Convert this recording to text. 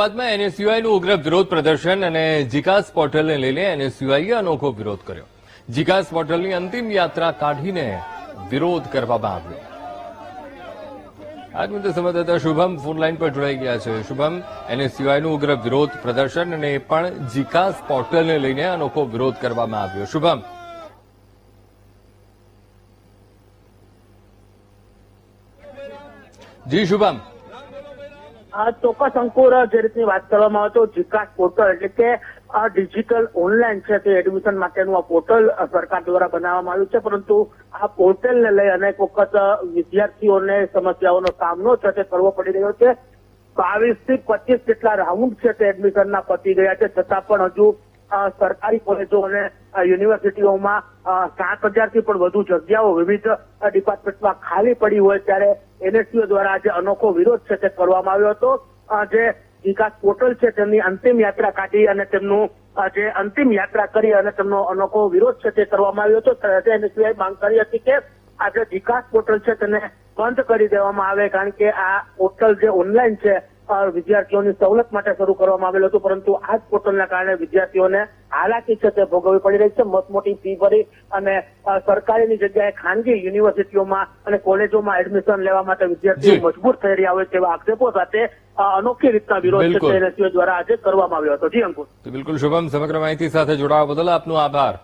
બાદમાં એનએસયુઆઈનું ઉગ્ર વિરોધ પ્રદર્શન અને જીકાસ પોર્ટલને લઈને એનએસયુઆઈએ અનોખો વિરોધ કર્યો. જીકાસ પોર્ટલની અંતિમ યાત્રા કાઢીને વિરોધ કરવામાં આવ્યો. આજ મુદ્દે સંવાદદાતા શુભમ ફોનલાઈન પર જોડાઈ ગયા છે. શુભમ, એનએસયુઆઈનું ઉગ્ર વિરોધ પ્રદર્શન અને એ પણ જીકાસ પોર્ટલને લઈને અનોખો વિરોધ કરવામાં આવ્યો. શુભમ, જી શુભમ. ચોક્કસ અંકુર, જે રીતની વાત કરવામાં આવે તો જીકાસ પોર્ટલ એટલે કે ડિજિટલ ઓનલાઈન છે તે એડમિશન માટેનું આ પોર્ટલ સરકાર દ્વારા બનાવવામાં આવ્યું છે, પરંતુ આ પોર્ટલને લઈ અનેક વખત વિદ્યાર્થીઓને સમસ્યાઓનો સામનો છે તે કરવો પડી રહ્યો છે. 22 થી 25 જેટલા રાઉન્ડ છે તે એડમિશનના પતી ગયા છે, છતાં પણ હજુ સરકારી કોલેજો અને યુનિવર્સિટીઓમાં 7,000 થી પણ વધુ જગ્યાઓ વિવિધ ડિપાર્ટમેન્ટમાં ખાલી પડી હોય ત્યારે એનએસયુ દ્વારા આજે અનોખો વિરોધ છે તે કરવામાં આવ્યો હતો. જે વિકાસ પોર્ટલ છે તેમની અંતિમ યાત્રા કાઢી અને તેમનું જે અંતિમ યાત્રા કરી અને તેમનો અનોખો વિરોધ છે તે કરવામાં આવ્યો હતો. એનએસયુએ માંગ કરી હતી કે આ જે વિકાસ પોર્ટલ છે તેને બંધ કરી દેવામાં આવે, કારણ કે આ પોર્ટલ જે ઓનલાઈન છે વિદ્યાર્થીઓની સવલત માટે શરૂ કરવામાં આવેલું હતું, પરંતુ આ જ પોર્ટલના કારણે વિદ્યાર્થીઓને હાલાકી છે તે ભોગવવી પડી રહી છે. મોટી ફી ભરી અને સરકારીની જગ્યાએ ખાનગી યુનિવર્સિટીઓમાં અને કોલેજોમાં એડમિશન લેવા માટે વિદ્યાર્થીઓ મજબૂર થઈ રહ્યા હોય તેવા આક્ષેપો સાથે અનોખી રીતના વિરોધ છે એનએસયુ દ્વારા આજે કરવામાં આવ્યો હતો. જી અંકુર. બિલકુલ શુભમ, સમગ્ર માહિતી સાથે જોડાવા બદલ આપનો આભાર.